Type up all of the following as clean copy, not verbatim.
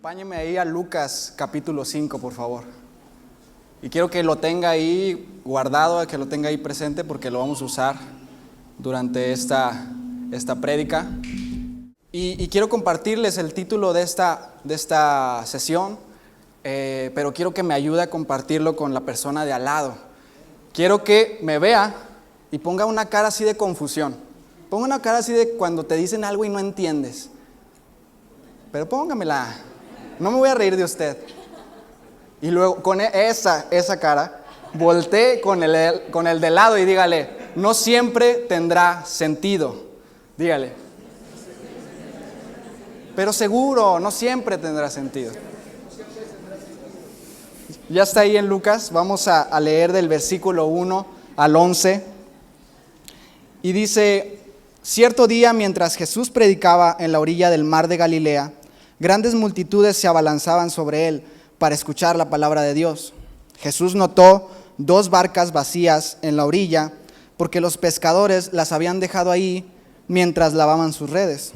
Acompáñeme ahí a Lucas capítulo 5, por favor. Y quiero que lo tenga ahí guardado, que lo tenga ahí presente porque lo vamos a usar durante esta prédica. Y quiero compartirles el título de esta sesión, pero quiero que me ayude a compartirlo con la persona de al lado. Quiero que me vea y ponga una cara así de confusión. Ponga una cara así de cuando te dicen algo y no entiendes. Pero póngamela. No me voy a reír de usted. Y luego con esa cara, voltee con el de lado y dígale, no siempre tendrá sentido. Dígale. Pero seguro, no siempre tendrá sentido. Ya está ahí en Lucas. Vamos a leer del versículo 1 al 11. Y dice, cierto día mientras Jesús predicaba en la orilla del mar de Galilea, grandes multitudes se abalanzaban sobre él para escuchar la palabra de Dios. Jesús notó 2 barcas vacías en la orilla porque los pescadores las habían dejado ahí mientras lavaban sus redes.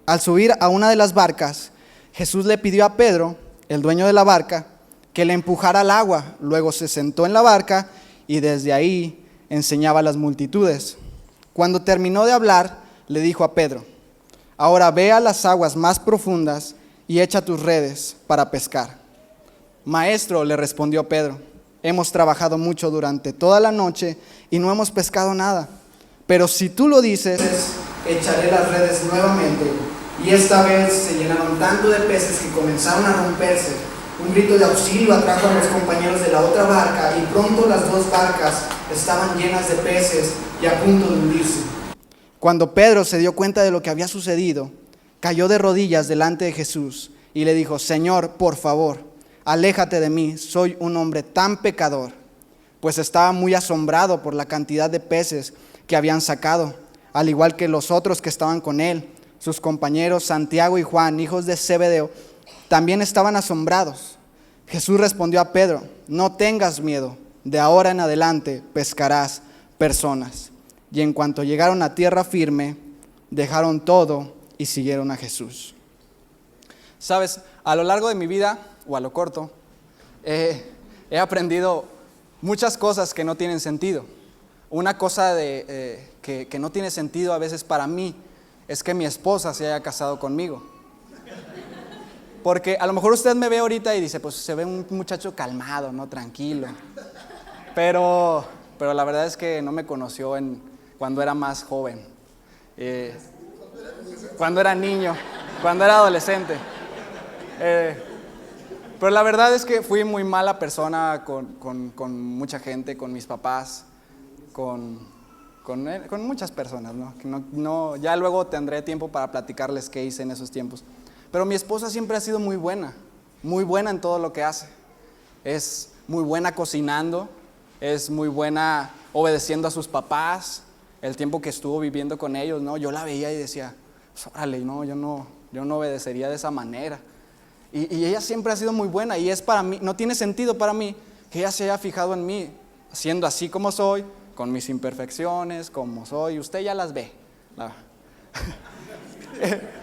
Al subir a una de las barcas, Jesús le pidió a Pedro, el dueño de la barca, que le empujara al agua. Luego se sentó en la barca y desde ahí enseñaba a las multitudes. Cuando terminó de hablar, le dijo a Pedro, ahora ve a las aguas más profundas y echa tus redes para pescar. Maestro, le respondió Pedro, hemos trabajado mucho durante toda la noche y no hemos pescado nada. Pero si tú lo dices, echaré las redes nuevamente. Y esta vez se llenaron tanto de peces que comenzaron a romperse. Un grito de auxilio atrajo a los compañeros de la otra barca y pronto las 2 barcas estaban llenas de peces y a punto de hundirse. Cuando Pedro se dio cuenta de lo que había sucedido, cayó de rodillas delante de Jesús y le dijo, Señor, por favor, aléjate de mí, soy un hombre tan pecador. Pues estaba muy asombrado por la cantidad de peces que habían sacado, al igual que los otros que estaban con él. Sus compañeros Santiago y Juan, hijos de Zebedeo, también estaban asombrados. Jesús respondió a Pedro, no tengas miedo, de ahora en adelante pescarás personas. Y en cuanto llegaron a tierra firme, dejaron todo y siguieron a Jesús. Sabes, a lo largo de mi vida, o a lo corto, he aprendido muchas cosas que no tienen sentido. Una cosa que no tiene sentido a veces para mí es que mi esposa se haya casado conmigo. Porque a lo mejor usted me ve ahorita y dice, pues se ve un muchacho calmado, ¿no? Tranquilo. Pero la verdad es que no me conoció cuando era más joven. Cuando era niño, cuando era adolescente. Pero la verdad es que fui muy mala persona con mucha gente, con mis papás, con muchas personas, ¿no? Ya luego tendré tiempo para platicarles qué hice en esos tiempos. Pero mi esposa siempre ha sido muy buena en todo lo que hace. Es muy buena cocinando, es muy buena obedeciendo a sus papás. El tiempo que estuvo viviendo con ellos, ¿no? Yo la veía y decía, órale, no, yo no obedecería de esa manera. Y ella siempre ha sido muy buena y es para mí, no tiene sentido para mí que ella se haya fijado en mí, siendo así como soy, con mis imperfecciones, como soy, usted ya las ve.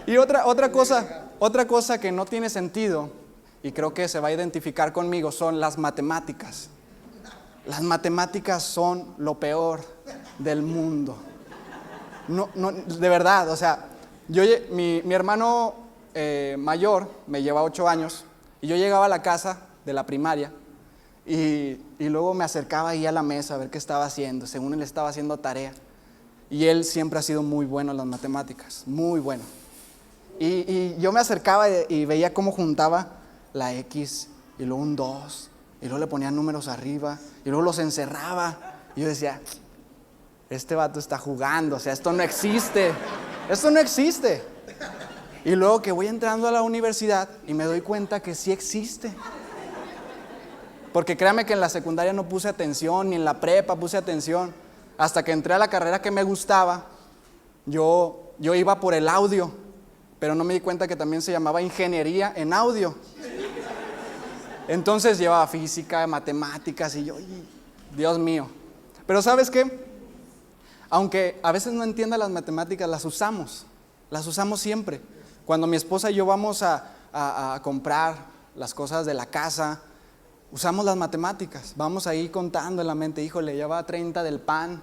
Y otra cosa que no tiene sentido, y creo que se va a identificar conmigo, son las matemáticas. Las matemáticas son lo peor del mundo. No, de verdad, o sea, mi hermano mayor me lleva 8 años y yo llegaba a la casa de la primaria y luego me acercaba ahí a la mesa a ver qué estaba haciendo, según él estaba haciendo tarea. Y él siempre ha sido muy bueno en las matemáticas, muy bueno. Y yo me acercaba y veía cómo juntaba la X y luego un 2 y luego le ponía números arriba y luego los encerraba. Y yo decía, este vato está jugando, o sea, esto no existe. Y luego que voy entrando a la universidad y me doy cuenta que sí existe. Porque créame que en la secundaria no puse atención, ni en la prepa puse atención. Hasta que entré a la carrera que me gustaba, yo iba por el audio, pero no me di cuenta que también se llamaba ingeniería en audio. Entonces llevaba física, matemáticas y yo, Dios mío. Pero ¿sabes qué? Aunque a veces no entienda las matemáticas, las usamos siempre. Cuando mi esposa y yo vamos a a comprar las cosas de la casa, usamos las matemáticas. Vamos ahí contando en la mente, híjole, ya va 30 del pan,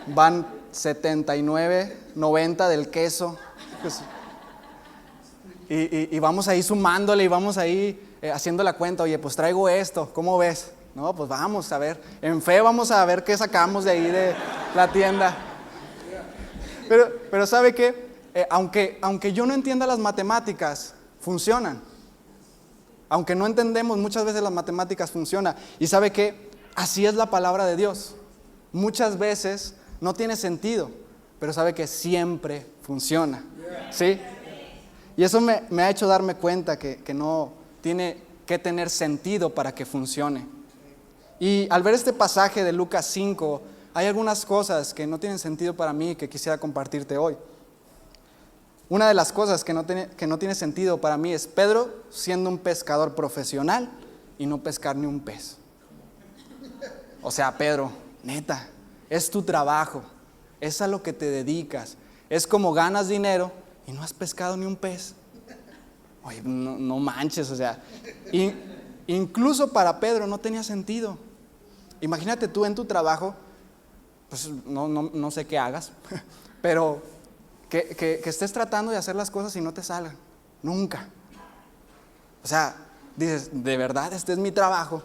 van 79, 90 del queso. Pues, y vamos ahí sumándole y vamos ahí haciendo la cuenta. Oye, pues traigo esto, ¿cómo ves? No, pues vamos a ver, en fe vamos a ver qué sacamos de ahí de la tienda. Pero ¿sabe qué? Aunque yo no entienda las matemáticas, funcionan. Aunque no entendemos, muchas veces las matemáticas funcionan. Y ¿sabe qué? Así es la palabra de Dios. Muchas veces no tiene sentido, pero ¿sabe que siempre funciona? ¿Sí? Y eso me ha hecho darme cuenta que no tiene que tener sentido para que funcione. Y al ver este pasaje de Lucas 5, hay algunas cosas que no tienen sentido para mí que quisiera compartirte hoy. Una de las cosas que no tiene sentido para mí es Pedro siendo un pescador profesional y no pescar ni un pez. O sea, Pedro, neta, es tu trabajo, es a lo que te dedicas. Es como ganas dinero y no has pescado ni un pez. Oye, no manches, o sea. Incluso para Pedro no tenía sentido. Imagínate tú en tu trabajo, pues no sé qué hagas, pero que estés tratando de hacer las cosas y no te salgan, nunca. O sea, dices, de verdad este es mi trabajo,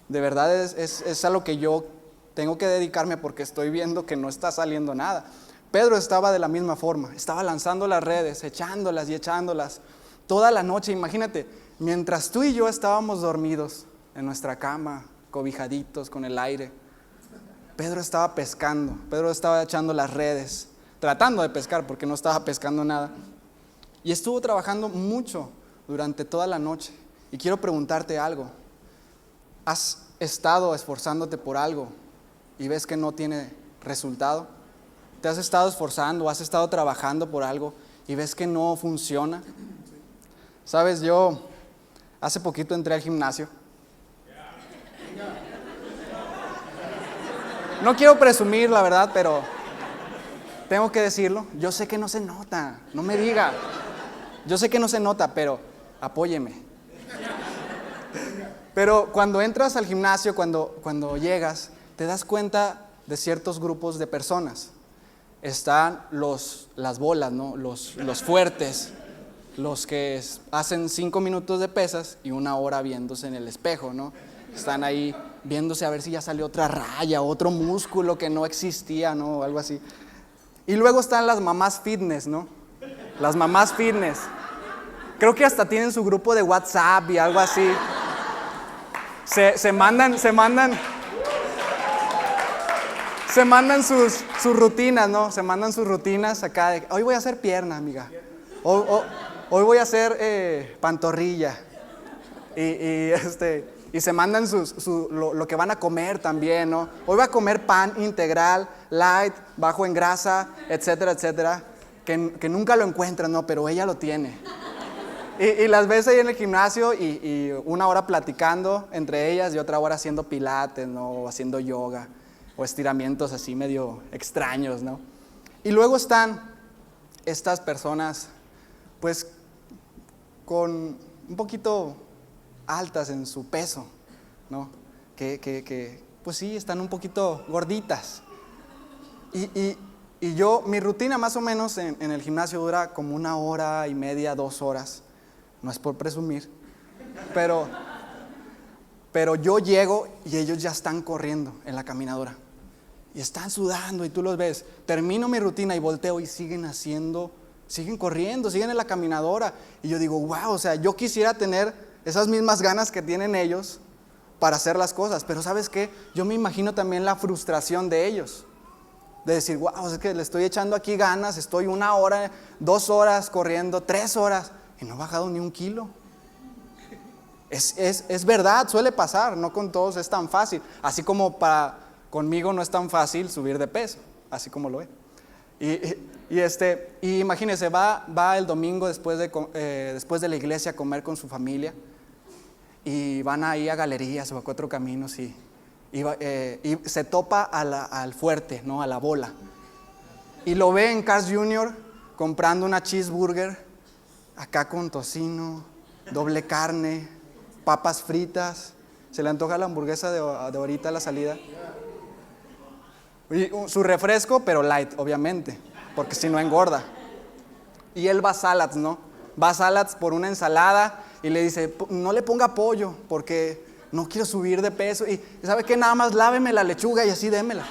de verdad es a lo que yo tengo que dedicarme porque estoy viendo que no está saliendo nada. Pedro estaba de la misma forma, estaba lanzando las redes, echándolas y echándolas toda la noche. Imagínate, mientras tú y yo estábamos dormidos en nuestra cama, cobijaditos con el aire, Pedro estaba pescando, Pedro estaba echando las redes, tratando de pescar porque no estaba pescando nada. Y estuvo trabajando mucho durante toda la noche. Y quiero preguntarte algo. ¿Has estado esforzándote por algo y ves que no tiene resultado? ¿Te has estado esforzando, has estado trabajando por algo y ves que no funciona? Sabes, yo hace poquito entré al gimnasio. No quiero presumir, la verdad, pero tengo que decirlo. Yo sé que no se nota, no me diga. Yo sé que no se nota, pero apóyeme. Pero cuando entras al gimnasio, cuando llegas, te das cuenta de ciertos grupos de personas. Están las bolas, ¿no? Los fuertes, los que hacen 5 minutos de pesas y 1 hora viéndose en el espejo, ¿no? Están ahí viéndose a ver si ya salió otra raya, otro músculo que no existía, ¿no? Algo así. Y luego están las mamás fitness, ¿no? Las mamás fitness. Creo que hasta tienen su grupo de WhatsApp y algo así. Se mandan sus rutinas, ¿no? Se mandan sus rutinas acá de, hoy voy a hacer pierna, amiga. Hoy voy a hacer pantorrilla. Y se mandan lo que van a comer también, ¿no? Hoy voy a comer pan integral, light, bajo en grasa, etcétera, etcétera. Que nunca lo encuentran, ¿no? Pero ella lo tiene. Y las ves ahí en el gimnasio y 1 hora platicando entre ellas y otra hora haciendo pilates, ¿no? O haciendo yoga o estiramientos así medio extraños, ¿no? Y luego están estas personas, pues, con un poquito altas en su peso, ¿no? Que pues sí, están un poquito gorditas. Y mi rutina más o menos en el gimnasio dura como 1 hora y media, 2 horas. No es por presumir, pero yo llego y ellos ya están corriendo en la caminadora. Y están sudando y tú los ves. Termino mi rutina y volteo y siguen corriendo, siguen en la caminadora. Y yo digo, wow, o sea, yo quisiera tener esas mismas ganas que tienen ellos para hacer las cosas. Pero ¿sabes qué? Yo me imagino también la frustración de ellos. De decir, wow, es que le estoy echando aquí ganas, estoy 1 hora, 2 horas corriendo, 3 horas y no he bajado ni 1 kilo. Es verdad, suele pasar, no con todos es tan fácil. Así como conmigo no es tan fácil subir de peso, así como lo ve. Y imagínese, va el domingo después de la iglesia a comer con su familia y van ahí a Galerías o a 4 Caminos y se topa al fuerte, ¿no? A la bola. Y lo ve en Carl's Jr. comprando una cheeseburger acá con tocino, doble carne, papas fritas. Se le antoja la hamburguesa de ahorita a la salida. Y su refresco, pero light, obviamente, porque si no engorda. Y él va a Salads, ¿no? Va a Salads por una ensalada y le dice, no le ponga pollo porque no quiero subir de peso. Y ¿sabe qué? Nada más láveme la lechuga y así démela.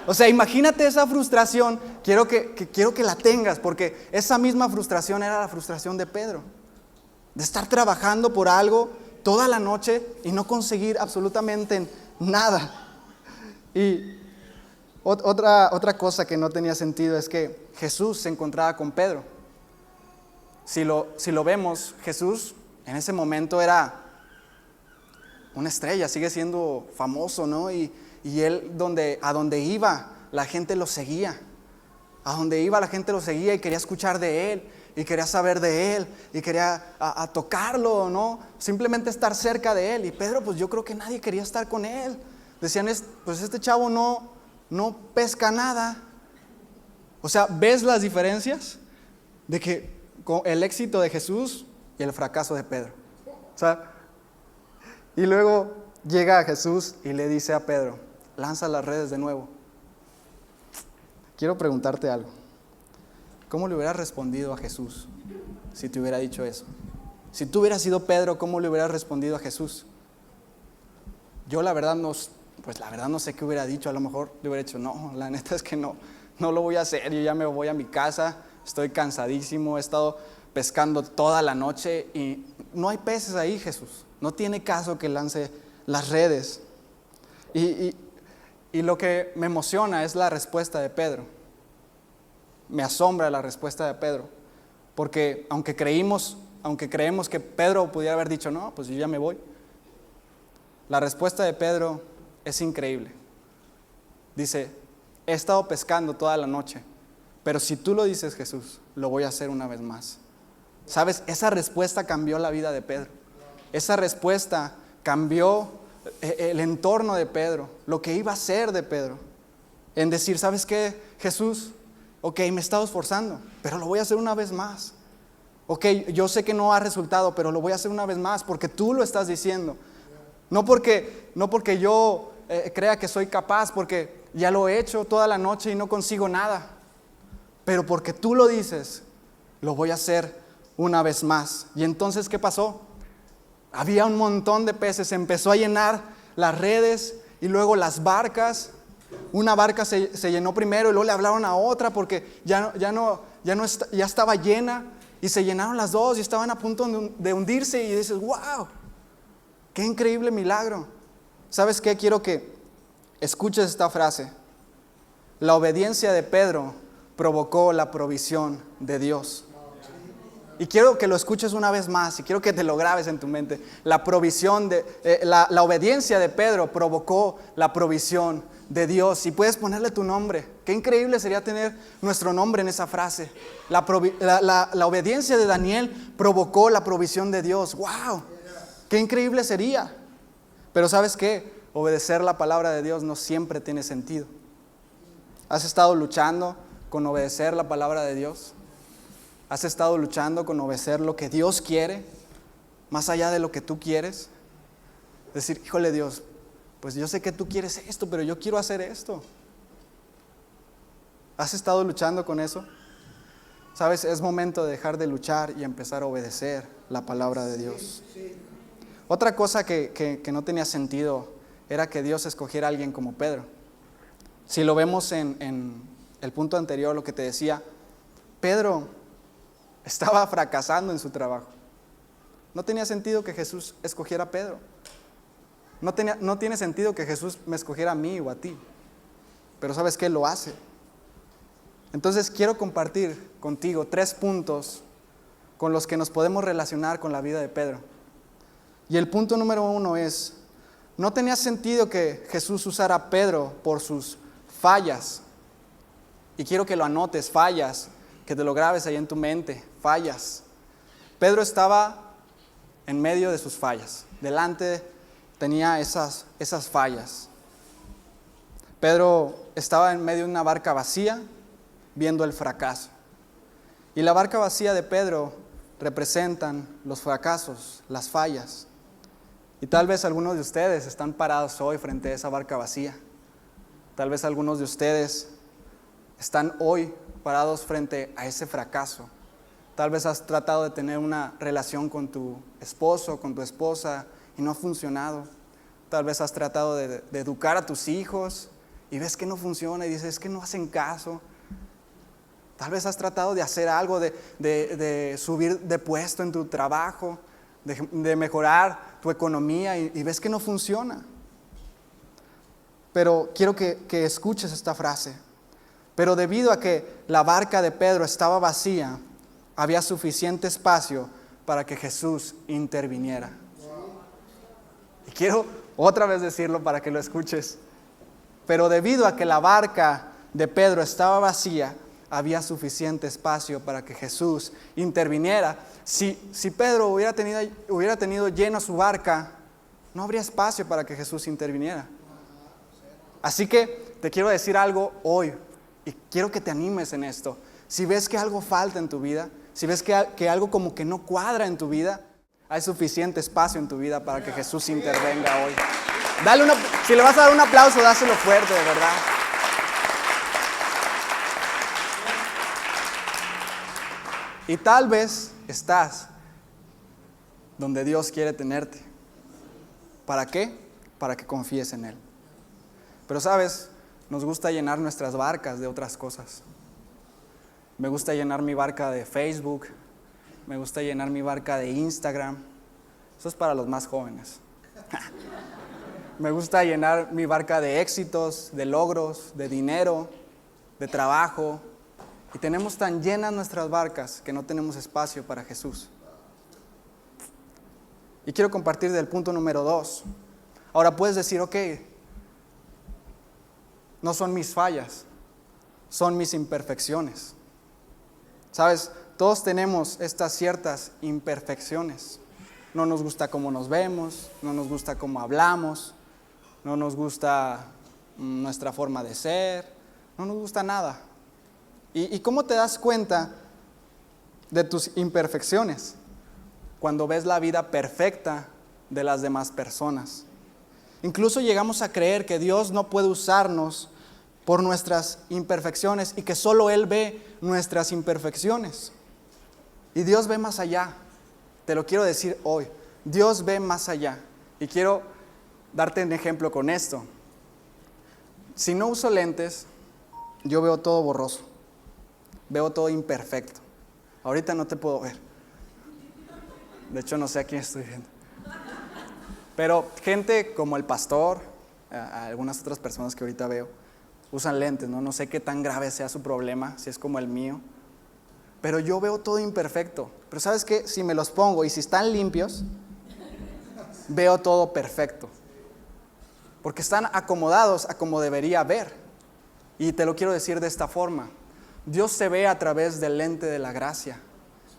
O sea, imagínate esa frustración. Quiero que la tengas, porque esa misma frustración era la frustración de Pedro. De estar trabajando por algo toda la noche y no conseguir absolutamente nada. Y otra cosa que no tenía sentido es que Jesús se encontraba con Pedro. Si lo vemos, Jesús en ese momento era una estrella, sigue siendo famoso, ¿no? Y él a donde iba, la gente lo seguía. A donde iba la gente lo seguía y quería escuchar de él, y quería saber de él, y quería a tocarlo, ¿no? Simplemente estar cerca de él. Y Pedro, pues yo creo que nadie quería estar con él. Decían, pues este chavo no pesca nada. O sea, ¿ves las diferencias? De que con el éxito de Jesús y el fracaso de Pedro. O sea, y luego llega a Jesús y le dice a Pedro, lanza las redes de nuevo. Quiero preguntarte algo. ¿Cómo le hubieras respondido a Jesús si te hubiera dicho eso? Si tú hubieras sido Pedro, ¿cómo le hubieras respondido a Jesús? Yo la verdad no sé qué hubiera dicho. A lo mejor le hubiera dicho, no, la neta es que no lo voy a hacer. Yo ya me voy a mi casa, estoy cansadísimo, he estado pescando toda la noche y no hay peces ahí, Jesús. No tiene caso que lance las redes. Y lo que me emociona es la respuesta de Pedro. Me asombra la respuesta de Pedro. Porque aunque creemos que Pedro pudiera haber dicho, no, pues yo ya me voy. La respuesta de Pedro es increíble. Dice, he estado pescando toda la noche, pero si tú lo dices, Jesús, lo voy a hacer una vez más. ¿Sabes? Esa respuesta cambió la vida de Pedro. Esa respuesta cambió el entorno de Pedro, lo que iba a ser de Pedro. En decir, ¿sabes qué, Jesús? Ok, me he estado esforzando, pero lo voy a hacer una vez más. Ok, yo sé que no ha resultado, pero lo voy a hacer una vez más porque tú lo estás diciendo. No porque yo crea que soy capaz, porque ya lo he hecho toda la noche y no consigo nada. Pero porque tú lo dices, lo voy a hacer una vez más. Y entonces, ¿qué pasó? Había un montón de peces, se empezó a llenar las redes y luego las barcas. Una barca se llenó primero y luego le hablaron a otra porque ya estaba llena y se llenaron las dos y estaban a punto de hundirse y dices, wow, qué increíble milagro. ¿Sabes qué? Quiero que escuches esta frase. La obediencia de Pedro provocó la provisión de Dios. Y quiero que lo escuches una vez más y quiero que te lo grabes en tu mente. La obediencia de Pedro provocó la provisión de Dios. Y puedes ponerle tu nombre. Qué increíble sería tener nuestro nombre en esa frase. La obediencia de Daniel provocó la provisión de Dios. ¡Wow! Qué increíble sería. Pero ¿sabes qué? Obedecer la palabra de Dios no siempre tiene sentido. ¿Has estado luchando con obedecer la palabra de Dios? ¿Has estado luchando con obedecer lo que Dios quiere, más allá de lo que tú quieres? Decir, híjole Dios, pues yo sé que tú quieres esto, pero yo quiero hacer esto. ¿Has estado luchando con eso? ¿Sabes? Es momento de dejar de luchar y empezar a obedecer la palabra de Dios. Otra cosa que no tenía sentido era que Dios escogiera a alguien como Pedro. Si lo vemos en el punto anterior, lo que te decía, Pedro estaba fracasando en su trabajo. No tenía sentido que Jesús escogiera a Pedro. No tiene sentido que Jesús me escogiera a mí o a ti. Pero ¿sabes qué? Lo hace. Entonces quiero compartir contigo 3 puntos con los que nos podemos relacionar con la vida de Pedro. Y el punto número 1 es, no tenía sentido que Jesús usara a Pedro por sus fallas. Y quiero que lo anotes, fallas, que te lo grabes ahí en tu mente, fallas. Pedro estaba en medio de sus fallas. Delante tenía esas fallas. Pedro estaba en medio de una barca vacía, viendo el fracaso. Y la barca vacía de Pedro representan los fracasos, las fallas. Y tal vez algunos de ustedes están parados hoy frente a esa barca vacía. Tal vez algunos de ustedes están hoy parados frente a ese fracaso. Tal vez has tratado de tener una relación con tu esposo, con tu esposa y no ha funcionado. Tal vez has tratado de educar a tus hijos y ves que no funciona y dices, es que no hacen caso. Tal vez has tratado de hacer algo, de subir de puesto en tu trabajo, de mejorar tu economía y ves que no funciona. Pero quiero que escuches esta frase. Pero debido a que la barca de Pedro estaba vacía, había suficiente espacio para que Jesús interviniera. Y quiero otra vez decirlo para que lo escuches. Pero debido a que la barca de Pedro estaba vacía, había suficiente espacio para que Jesús interviniera. Si Pedro hubiera tenido llena su barca, no habría espacio para que Jesús interviniera. Así que te quiero decir algo hoy y quiero que te animes en esto. Si ves que algo falta en tu vida, si ves que algo como que no cuadra en tu vida, hay suficiente espacio en tu vida para que Jesús intervenga hoy. Si le vas a dar un aplauso, dáselo fuerte, de verdad. Y tal vez estás donde Dios quiere tenerte. ¿Para qué? Para que confíes en Él. Pero sabes, nos gusta llenar nuestras barcas de otras cosas. Me gusta llenar mi barca de Facebook, me gusta llenar mi barca de Instagram. Eso es para los más jóvenes. Me gusta llenar mi barca de éxitos, de logros, de dinero, de trabajo. Y tenemos tan llenas nuestras barcas que no tenemos espacio para Jesús. Y quiero compartir del punto número 2. Ahora puedes decir, ok, no son mis fallas, son mis imperfecciones. ¿Sabes? Todos tenemos estas ciertas imperfecciones. No nos gusta cómo nos vemos, no nos gusta cómo hablamos, no nos gusta nuestra forma de ser, no nos gusta nada. ¿Y cómo te das cuenta de tus imperfecciones? Cuando ves la vida perfecta de las demás personas. Incluso llegamos a creer que Dios no puede usarnos por nuestras imperfecciones y que solo Él ve nuestras imperfecciones. Y Dios ve más allá. Te lo quiero decir hoy. Dios ve más allá. Y quiero darte un ejemplo con esto. Si no uso lentes, yo veo todo borroso. Veo todo imperfecto. Ahorita no te puedo ver. De hecho, no sé a quién estoy viendo. Pero gente como el pastor, algunas otras personas que ahorita veo, usan lentes, ¿no? No sé qué tan grave sea su problema, si es como el mío. Pero yo veo todo imperfecto. Pero ¿sabes qué? Si me los pongo y si están limpios, veo todo perfecto. Porque están acomodados a como debería ver. Y te lo quiero decir de esta forma. Dios te ve a través del lente de la gracia.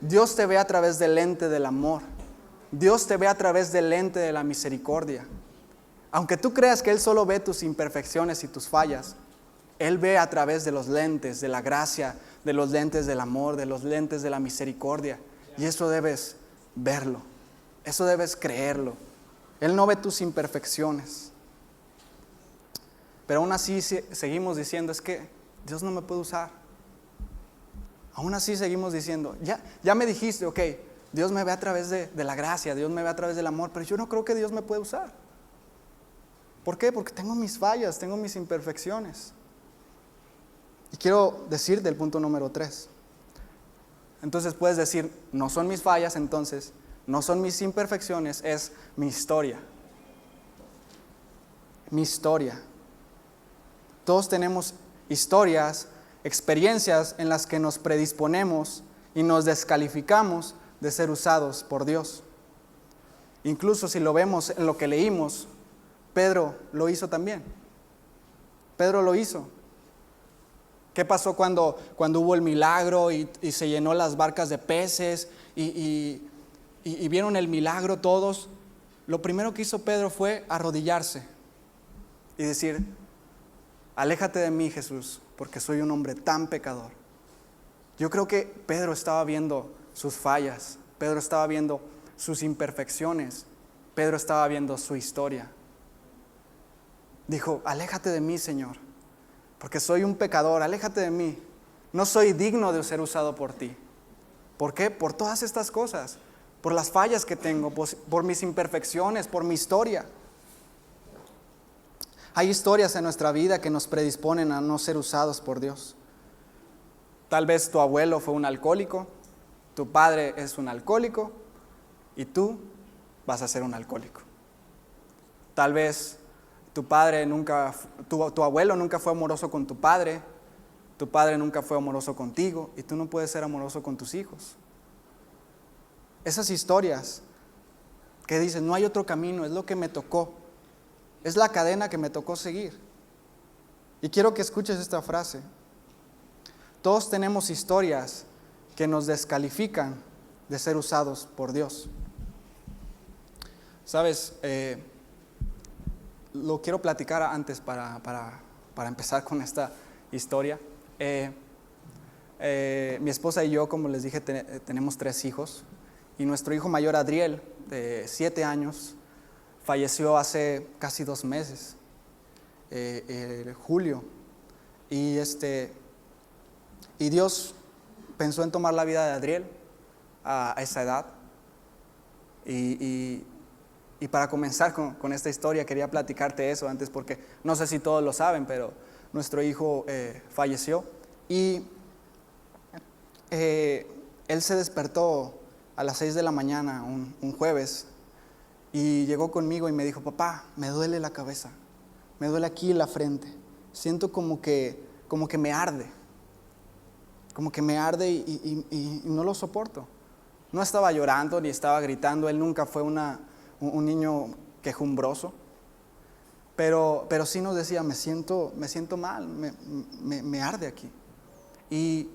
Dios te ve a través del lente del amor. Dios te ve a través del lente de la misericordia. Aunque tú creas que Él solo ve tus imperfecciones y tus fallas, Él ve a través de los lentes de la gracia, de los lentes del amor, de los lentes de la misericordia. Y eso debes verlo. Eso debes creerlo. Él no ve tus imperfecciones. Pero aún así seguimos diciendo, es que Dios no me puede usar. Aún así seguimos diciendo, ya me dijiste, ok, Dios me ve a través de la gracia, Dios me ve a través del amor, pero yo no creo que Dios me puede usar. ¿Por qué? Porque tengo mis fallas, tengo mis imperfecciones. Y quiero decirte el punto número 3. Entonces puedes decir, no son mis fallas, entonces, no son mis imperfecciones, es mi historia. Mi historia. Todos tenemos historias, experiencias en las que nos predisponemos y nos descalificamos de ser usados por Dios. Incluso si lo vemos en lo que leímos, Pedro lo hizo también. Pedro lo hizo. ¿Qué pasó cuando hubo el milagro y se llenó las barcas de peces y vieron el milagro todos? Lo primero que hizo Pedro fue arrodillarse y decir, aléjate de mí, Jesús, porque soy un hombre tan pecador. Yo creo que Pedro estaba viendo sus fallas, Pedro estaba viendo sus imperfecciones, Pedro estaba viendo su historia. Dijo, aléjate de mí, Señor, porque soy un pecador, aléjate de mí. No soy digno de ser usado por ti. ¿Por qué? Por todas estas cosas, por las fallas que tengo, por mis imperfecciones, por mi historia. Hay historias en nuestra vida que nos predisponen a no ser usados por Dios. Tal vez tu abuelo fue un alcohólico, tu padre es un alcohólico y tú vas a ser un alcohólico. Tal vez tu abuelo nunca fue amoroso con tu padre nunca fue amoroso contigo y tú no puedes ser amoroso con tus hijos. Esas historias que dicen, no hay otro camino, es lo que me tocó, es la cadena que me tocó seguir. Y quiero que escuches esta frase. Todos tenemos historias que nos descalifican de ser usados por Dios. Sabes, lo quiero platicar antes para empezar con esta historia. Mi esposa y yo, como les dije, tenemos 3 hijos. Y nuestro hijo mayor, Adriel, de 7 años, falleció hace casi 2 meses, julio. Y Dios pensó en tomar la vida de Adriel a esa edad. Y para comenzar con esta historia, quería platicarte eso antes, porque no sé si todos lo saben, pero nuestro hijo falleció. Y él se despertó a las 6 de la mañana, un jueves, y llegó conmigo y me dijo, papá, me duele la cabeza, me duele aquí la frente, siento como que me arde. Como que me arde y no lo soporto. No estaba llorando ni estaba gritando, él nunca fue un niño quejumbroso, pero sí nos decía, me siento mal, me arde aquí. Y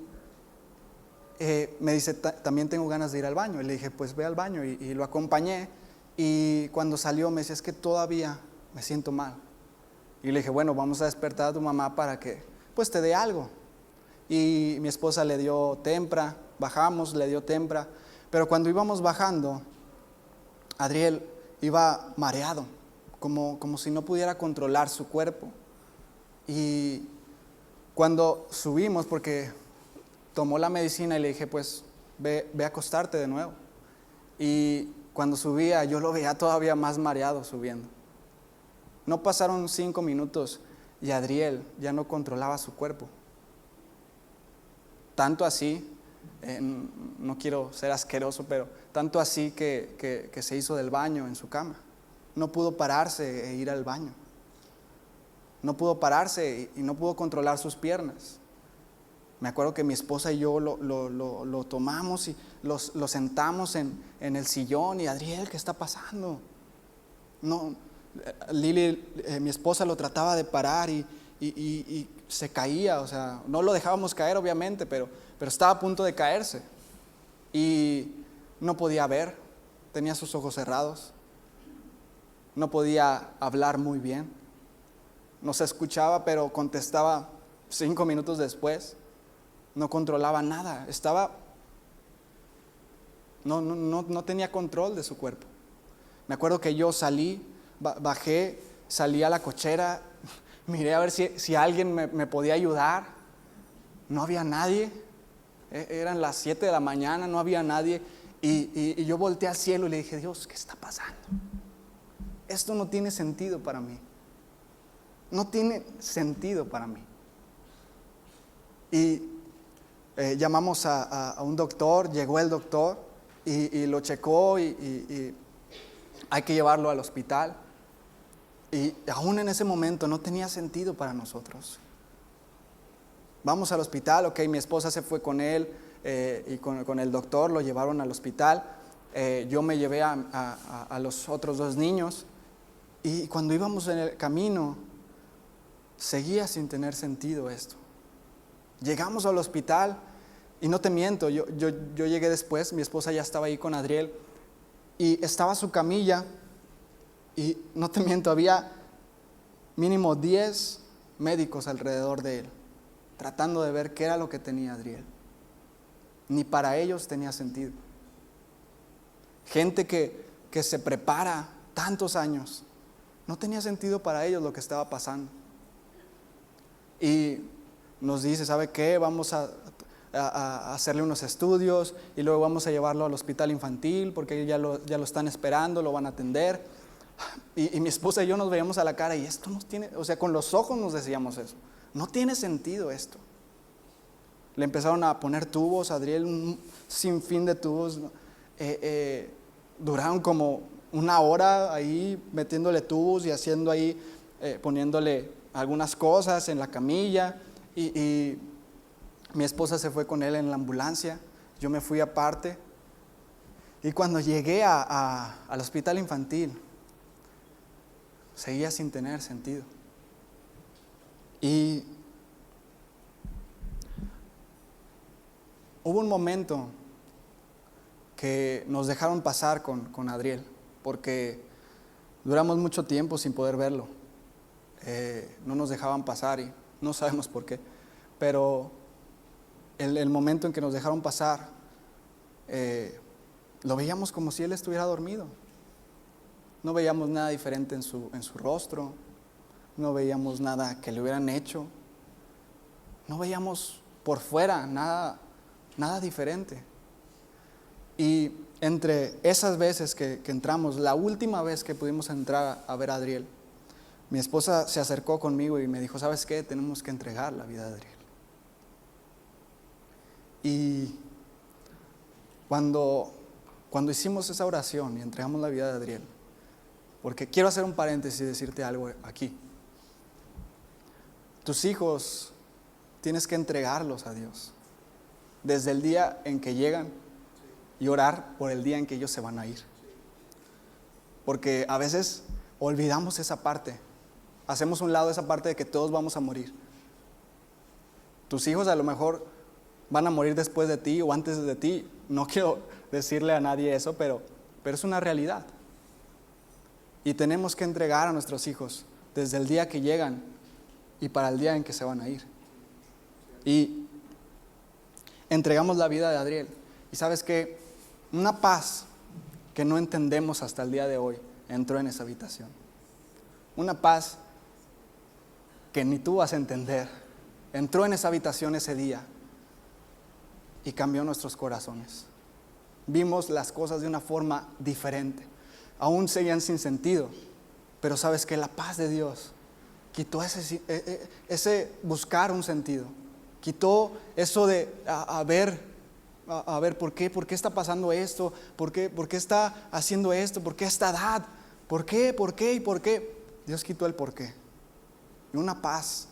me dice, también tengo ganas de ir al baño. Y le dije, pues ve al baño, y lo acompañé. Y cuando salió me decía, es que todavía me siento mal. Y le dije, bueno, vamos a despertar a tu mamá para que pues te dé algo. Y mi esposa le dio Tempra, bajamos, le dio Tempra, pero cuando íbamos bajando, Adriel iba mareado, como si no pudiera controlar su cuerpo. Y cuando subimos, porque tomó la medicina y le dije, pues ve a acostarte de nuevo. Y cuando subía, yo lo veía todavía más mareado subiendo. No pasaron 5 minutos y Adriel ya no controlaba su cuerpo. Tanto así, no quiero ser asqueroso, pero tanto así que se hizo del baño en su cama. No pudo pararse e ir al baño. No pudo pararse y no pudo controlar sus piernas. Me acuerdo que mi esposa y yo lo tomamos y lo sentamos en el sillón y Adriel, ¿qué está pasando? No, Lili, mi esposa, lo trataba de parar y se caía, o sea, no lo dejábamos caer obviamente, pero estaba a punto de caerse y no podía ver, tenía sus ojos cerrados, no podía hablar muy bien, no se escuchaba, pero contestaba 5 minutos después, no controlaba nada, no tenía control de su cuerpo. Me acuerdo que yo salí, bajé, salí a la cochera, miré a ver si alguien me podía ayudar. No había nadie. Eran las 7 de la mañana, no había nadie. Y yo volteé al cielo y le dije, Dios, ¿qué está pasando? Esto no tiene sentido para mí. No tiene sentido para mí. Y llamamos a un doctor, llegó el doctor y lo checó y hay que llevarlo al hospital. Y aún en ese momento no tenía sentido para nosotros. Vamos al hospital, ok, mi esposa se fue con él y con el doctor, lo llevaron al hospital. Yo me llevé a los otros 2 niños y cuando íbamos en el camino, seguía sin tener sentido esto. Llegamos al hospital y no te miento, yo llegué después, mi esposa ya estaba ahí con Adriel y estaba su camilla. Y no te miento, había mínimo 10 médicos alrededor de él, tratando de ver qué era lo que tenía Adriel. ni para ellos tenía sentido. Gente que se prepara tantos años, no tenía sentido para ellos lo que estaba pasando. Y nos dice, ¿sabe qué? Vamos a hacerle unos estudios y luego vamos a llevarlo al hospital infantil porque ya lo están esperando, lo van a atender. Y mi esposa y yo nos veíamos a la cara y esto no tiene, o sea, con los ojos nos decíamos eso. No tiene sentido esto. Le empezaron a poner tubos a Adriel, un sinfín de tubos. Duraron como una hora ahí metiéndole tubos y haciendo ahí, poniéndole algunas cosas en la camilla. Y mi esposa se fue con él en la ambulancia, yo me fui aparte. Y cuando llegué al hospital infantil, seguía sin tener sentido. Y hubo un momento que nos dejaron pasar con Adriel, porque duramos mucho tiempo sin poder verlo. No nos dejaban pasar y no sabemos por qué, pero el momento en que nos dejaron pasar, lo veíamos como si él estuviera dormido. No veíamos nada diferente en su rostro, no veíamos nada que le hubieran hecho, no veíamos por fuera nada diferente. Y entre esas veces que entramos, la última vez que pudimos entrar a ver a Adriel, mi esposa se acercó conmigo y me dijo, ¿sabes qué? Tenemos que entregar la vida de Adriel. Y cuando hicimos esa oración y entregamos la vida de Adriel, porque quiero hacer un paréntesis y decirte algo aquí. Tus hijos tienes que entregarlos a Dios desde el día en que llegan y orar por el día en que ellos se van a ir. Porque a veces olvidamos esa parte, hacemos un lado esa parte de que todos vamos a morir. Tus hijos a lo mejor van a morir después de ti o antes de ti. No quiero decirle a nadie eso, pero es una realidad. Y tenemos que entregar a nuestros hijos desde el día que llegan y para el día en que se van a ir. Y entregamos la vida de Adriel. Y sabes que una paz que no entendemos hasta el día de hoy entró en esa habitación. Una paz que ni tú vas a entender. Entró en esa habitación ese día y cambió nuestros corazones. Vimos las cosas de una forma diferente. Aún seguían sin sentido, pero sabes que la paz de Dios quitó ese buscar un sentido. Quitó eso de a ver ¿por qué está pasando esto? ¿Por qué está haciendo esto? ¿Por qué esta edad? ¿Por qué? Dios quitó el por qué. Y una paz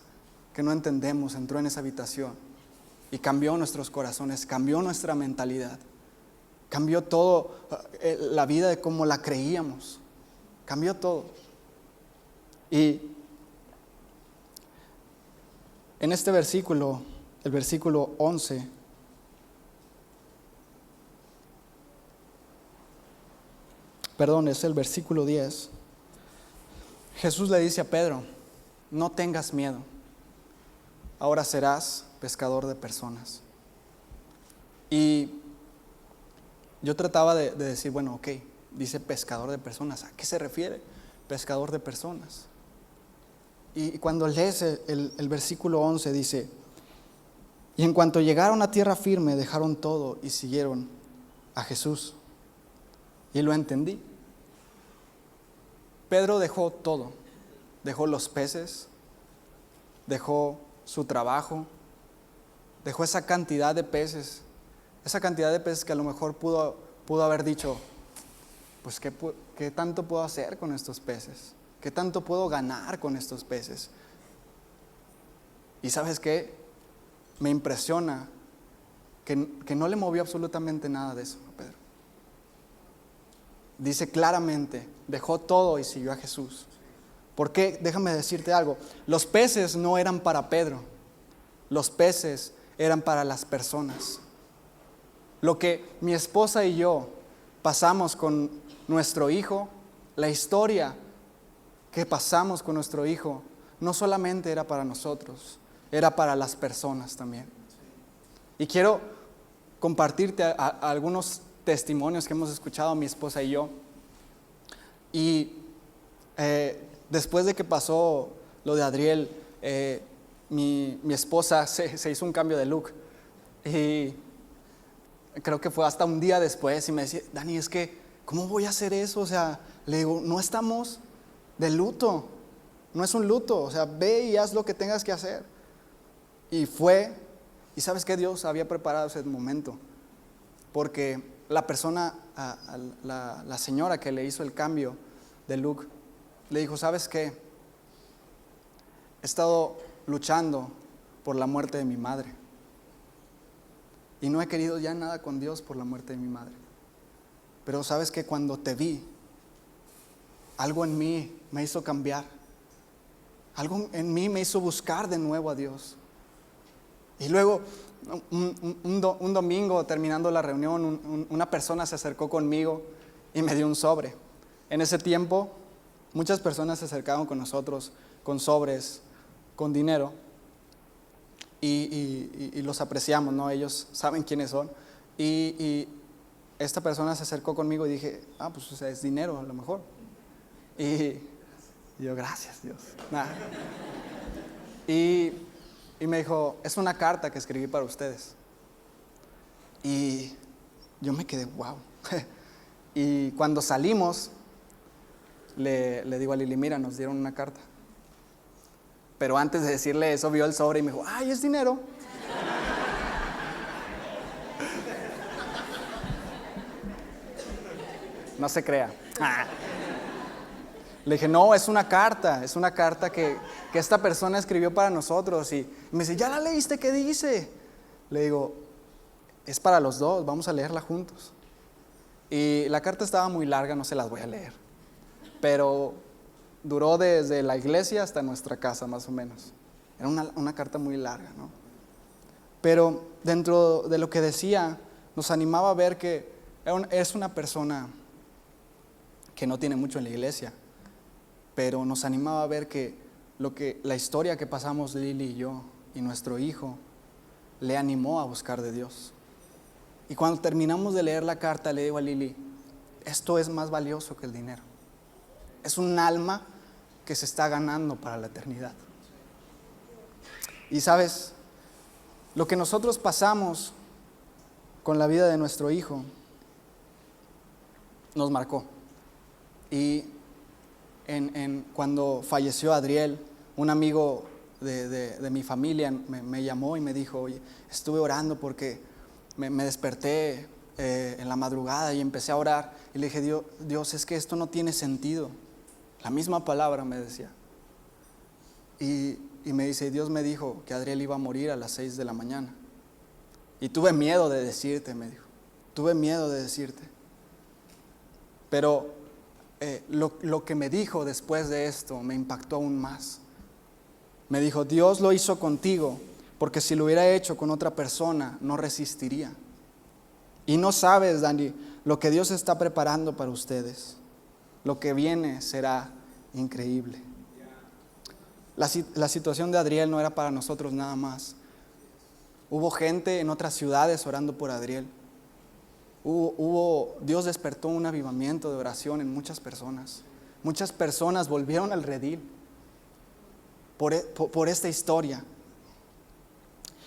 que no entendemos entró en esa habitación y cambió nuestros corazones, cambió nuestra mentalidad, cambió todo, la vida de cómo la creíamos, cambió todo. Y en este versículo, el versículo 11, es el versículo 10. Jesús le dice a Pedro, no tengas miedo, ahora serás pescador de personas. Y yo trataba de decir, bueno, ok, dice pescador de personas, ¿a qué se refiere? Pescador de personas. Y cuando lees el versículo 11 dice, y en cuanto llegaron a tierra firme, dejaron todo y siguieron a Jesús. Y lo entendí. Pedro dejó todo, dejó los peces, dejó su trabajo, dejó esa cantidad de peces que a lo mejor pudo haber dicho, pues ¿qué tanto puedo hacer con estos peces? ¿Qué tanto puedo ganar con estos peces? Y ¿sabes qué? Me impresiona que no le movió absolutamente nada de eso a Pedro. Dice claramente, dejó todo y siguió a Jesús. Porque, déjame decirte algo, los peces no eran para Pedro, los peces eran para las personas. Lo que mi esposa y yo pasamos con nuestro hijo, la historia que pasamos con nuestro hijo, no solamente era para nosotros, era para las personas también. Y quiero compartirte algunos testimonios que hemos escuchado mi esposa y yo. Y después de que pasó lo de Adriel, mi esposa se hizo un cambio de look. Y creo que fue hasta un día después y me decía, Dani, es que, ¿cómo voy a hacer eso? O sea, le digo, no estamos de luto, no es un luto, o sea, ve y haz lo que tengas que hacer. Y fue, y ¿sabes qué? Dios había preparado ese momento, porque la persona, la señora que le hizo el cambio de look, le dijo, ¿sabes qué? He estado luchando por la muerte de mi madre. Y no he querido ya nada con Dios por la muerte de mi madre. Pero sabes que cuando te vi, algo en mí me hizo cambiar. Algo en mí me hizo buscar de nuevo a Dios. Y luego, un domingo, terminando la reunión, una persona se acercó conmigo y me dio un sobre. En ese tiempo, muchas personas se acercaron con nosotros con sobres, con dinero. Y los apreciamos, ¿no? Ellos saben quiénes son. Y esta persona se acercó conmigo y dije, pues o sea, es dinero a lo mejor. Y yo, gracias Dios. Nah. Y me dijo, es una carta que escribí para ustedes. Y yo me quedé, wow. Y cuando salimos, le digo a Lili, mira, nos dieron una carta. Pero antes de decirle eso, vio el sobre y me dijo, ¡ay, es dinero! No se crea. Le dije, no, es una carta que esta persona escribió para nosotros. Y me dice, ¿ya la leíste? ¿Qué dice? Le digo, es para los dos, vamos a leerla juntos. Y la carta estaba muy larga, no se las voy a leer. Pero duró desde la iglesia hasta nuestra casa, más o menos. Era una carta muy larga, ¿no? Pero dentro de lo que decía, nos animaba a ver que es una persona que no tiene mucho en la iglesia, pero nos animaba a ver que la historia que pasamos Lili y yo y nuestro hijo le animó a buscar de Dios. Y cuando terminamos de leer la carta, le digo a Lili, esto es más valioso que el dinero. Es un alma que se está ganando para la eternidad. Y sabes, lo que nosotros pasamos con la vida de nuestro hijo nos marcó. Y cuando falleció Adriel, un amigo de mi familia me llamó y me dijo, oye, estuve orando porque me desperté en la madrugada y empecé a orar. Y le dije, Dios, es que esto no tiene sentido. La misma palabra me decía. Y me dice, Dios me dijo que Adriel iba a morir a las 6 de la mañana. Y tuve miedo de decirte, me dijo. Tuve miedo de decirte. Pero lo que me dijo después de esto me impactó aún más. Me dijo, Dios lo hizo contigo, porque si lo hubiera hecho con otra persona, no resistiría. Y no sabes, Dani, lo que Dios está preparando para ustedes. Lo que viene será increíble. La situación de Adriel no era para nosotros nada más. Hubo gente en otras ciudades orando por Adriel. Dios despertó un avivamiento de oración en muchas personas. Muchas personas volvieron al redil por esta historia.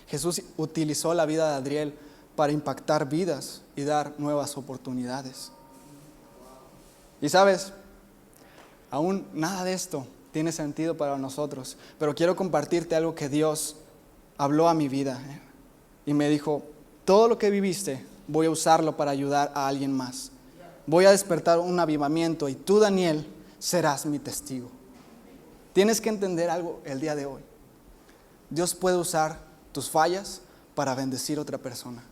Jesús utilizó la vida de Adriel para impactar vidas y dar nuevas oportunidades. Y sabes, aún nada de esto tiene sentido para nosotros, pero quiero compartirte algo que Dios habló a mi vida, y me dijo, todo lo que viviste voy a usarlo para ayudar a alguien más. Voy a despertar un avivamiento y tú, Daniel, serás mi testigo. Tienes que entender algo el día de hoy. Dios puede usar tus fallas para bendecir a otra persona.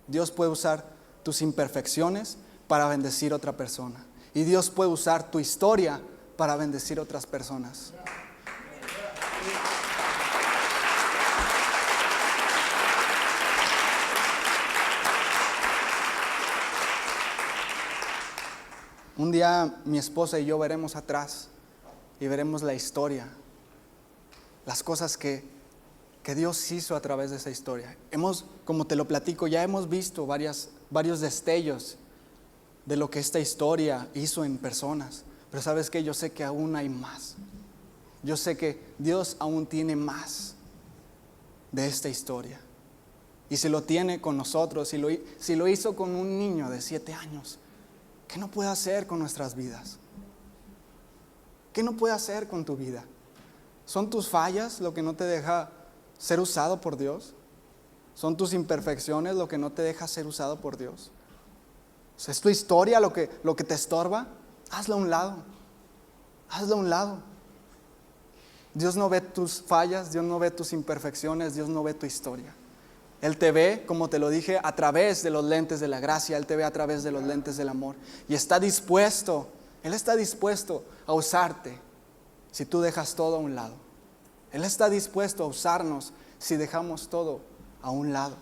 Dios puede usar tus imperfecciones para bendecir a otra persona. Y Dios puede usar tu historia para bendecir a otras personas. Un día mi esposa y yo veremos atrás y veremos la historia, las cosas que que Dios hizo a través de esa historia. Como te lo platico, ya hemos visto varios destellos de lo que esta historia hizo en personas. Pero ¿sabes qué? Yo sé que aún hay más. Yo sé que Dios aún tiene más de esta historia. Y si lo tiene con nosotros, si lo hizo con un niño de 7 años, ¿qué no puede hacer con nuestras vidas? ¿Qué no puede hacer con tu vida? ¿Son tus fallas lo que no te deja ser usado por Dios? ¿Son tus imperfecciones lo que no te deja ser usado por Dios? O sea, ¿es tu historia lo que te estorba? Hazla a un lado. Hazla a un lado. Dios no ve tus fallas, Dios no ve tus imperfecciones, Dios no ve tu historia. Él te ve, como te lo dije, a través de los lentes de la gracia. Él te ve a través de los lentes del amor. Y Él está dispuesto a usarte si tú dejas todo a un lado. Él está dispuesto a usarnos si dejamos todo a un lado.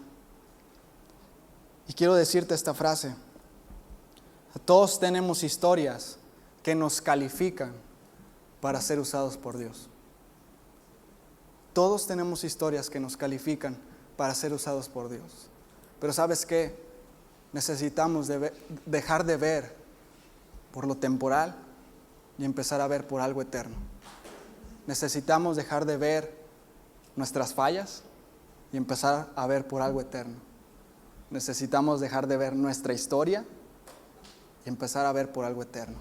Y quiero decirte esta frase. Todos tenemos historias que nos califican para ser usados por Dios. Todos tenemos historias que nos califican para ser usados por Dios. Pero ¿sabes qué? Necesitamos dejar de ver por lo temporal y empezar a ver por algo eterno. Necesitamos dejar de ver nuestras fallas y empezar a ver por algo eterno. Necesitamos dejar de ver nuestra historia y empezar a ver por algo eterno.